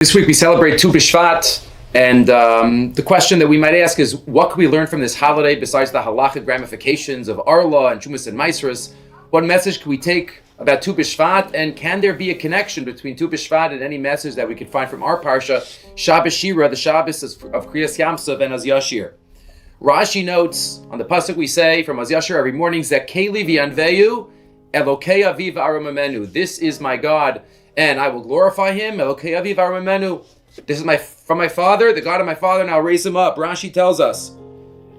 This week we celebrate Tu B'Shvat, and the question that we might ask is, what can we learn from this holiday besides the halachic ramifications of Arla and Chumas and Maasros? What message can we take about Tu B'Shvat, and can there be a connection between Tu B'Shvat and any message that we could find from our parsha, Shabbos Shira, the Shabbos of Kriyas Yamsov and Az Yashir? Rashi notes, on the pasuk we say from Az Yashir every morning, Zekeli v'yanveyu Elokei aviv aramamenu. This is my God, and I will glorify him. Elokei aviv aramamenu. This is from my father, the God of my father, and I'll raise him up. Rashi tells us,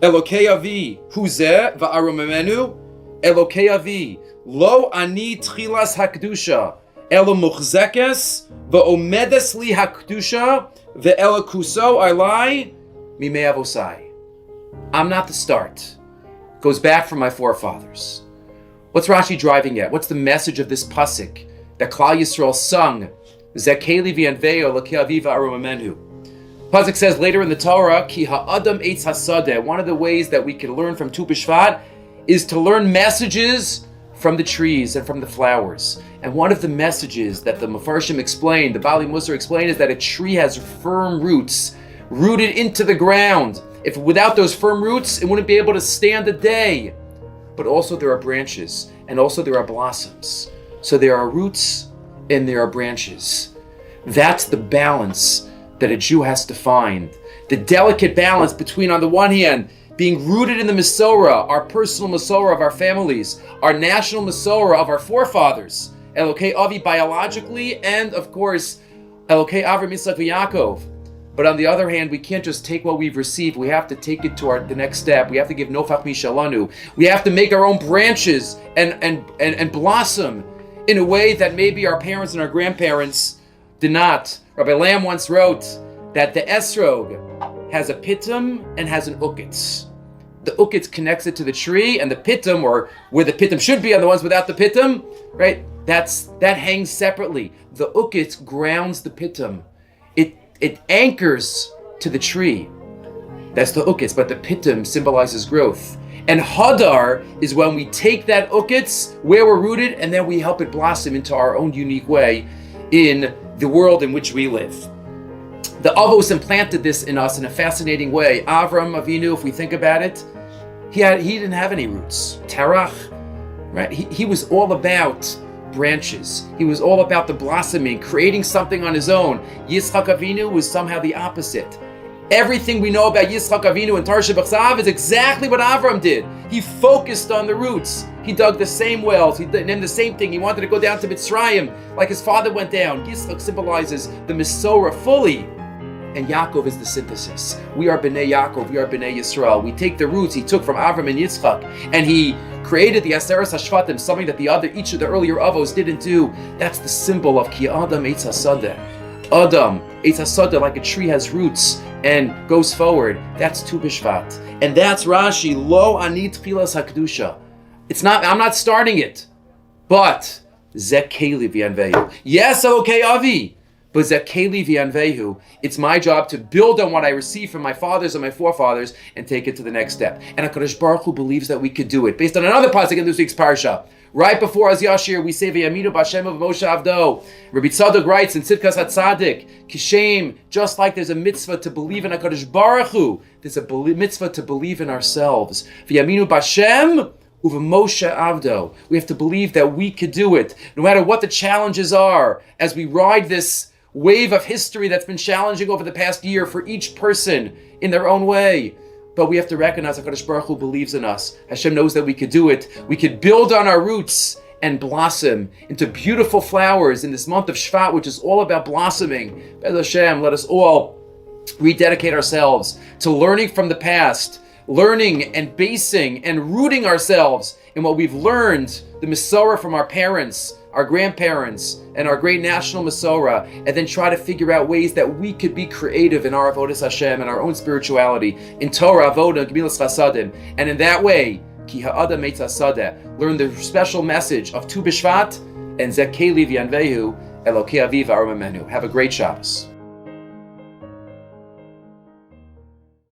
Elokei avi huzeh v'aramamenu. Elokei avi lo ani tchilas hakdusha elo muchzekes v'omedes li hakdusha ve'elokuso alai mimei avosai. I'm not the start. It goes back from my forefathers. What's Rashi driving at? What's the message of this pasuk that Klal Yisrael sung? Zekeli v'yanveyo l'kei aviv arumamenu. Pasuk says later in the Torah, Ki ha'adam eitz hasadeh. One of the ways that we can learn from Tu B'Shvat is to learn messages from the trees and from the flowers. And one of the messages that the Mefarshim explained, the Bali Musar explained, is that a tree has firm roots, rooted into the ground. If without those firm roots, it wouldn't be able to stand a day. But also there are branches, and also there are blossoms. So there are roots and there are branches. That's the balance that a Jew has to find. The delicate balance between, on the one hand, being rooted in the Masorah, our personal Masorah of our families, our national Masorah of our forefathers, Elokei Avi biologically, and of course, Elokei Avram Yitzchak Yaakov. But on the other hand, we can't just take what we've received. We have to take it to the next step. We have to give nofach mishalanu. We have to make our own branches and blossom in a way that maybe our parents and our grandparents did not. Rabbi Lamb once wrote that the esrog has a pitum and has an ukitz. The ukitz connects it to the tree, and the pitum, or where the pitum should be, are the ones without the pitum, right? That hangs separately. The ukitz grounds the pitum. It anchors to the tree. That's the ukitz, but the pitum symbolizes growth. And hadar is when we take that ukitz, where we're rooted, and then we help it blossom into our own unique way in the world in which we live. The Avos implanted this in us in a fascinating way. Avram Avinu, if we think about it, he didn't have any roots. Terach, right? He was all about branches. He was all about the blossoming, creating something on his own. Yitzchak Avinu was somehow the opposite. Everything we know about Yitzchak Avinu and Tarsha B'Chsav is exactly what Avram did. He focused on the roots. He dug the same wells. He did the same thing. He wanted to go down to Mitzrayim like his father went down. Yitzchak symbolizes the Masorah fully, and Yaakov is the synthesis. We are Bnei Yaakov. We are Bnei Yisrael. We take the roots he took from Avram and Yitzchak, and he created the Aseres HaShvatim, something that each of the earlier Avos didn't do. That's the symbol of Ki Adam Eitz HaSadeh. Adam, Eitz HaSadeh, like a tree has roots and goes forward. That's Tu B'Shvat. And that's Rashi, Lo Ani Tchilas HaKdusha. I'm not starting it, but Zekeli v'yanvehu. Yes, Elokei Avi, but Zekeli v'yanvehu. It's my job to build on what I received from my fathers and my forefathers and take it to the next step. And HaKadosh Baruch Hu believes that we could do it. Based on another pasuk in this week's parsha. Right before Az Yashir, we say V'yaminu b'Hashem of Moshe Avdo. Rabbi Tzadok writes in Tzidkas HaTzadik, Kishem, just like there's a mitzvah to believe in HaKadosh Baruch Hu, there's a mitzvah to believe in ourselves. V'yaminu b'Hashem Uva Moshe Avdo. We have to believe that we could do it, no matter what the challenges are, as we ride this wave of history that's been challenging over the past year for each person in their own way. But we have to recognize that HaKadosh Baruch Hu believes in us. Hashem knows that we could do it. We could build on our roots and blossom into beautiful flowers in this month of Shvat, which is all about blossoming. Be'ez Hashem, let us all rededicate ourselves to learning from the past, learning and basing and rooting ourselves in what we've learned, the Masorah from our parents, our grandparents, and our great national Masorah, and then try to figure out ways that we could be creative in our avodas Hashem and our own spirituality, in Torah, Avodah, Gemilas Chasadim, and in that way, Ki ha'adam eitz hasadeh, learn the special message of Tu B'Shvat and Zekeli v'yanvehu Elokei Aviv Aramamenu. Have a great Shabbos.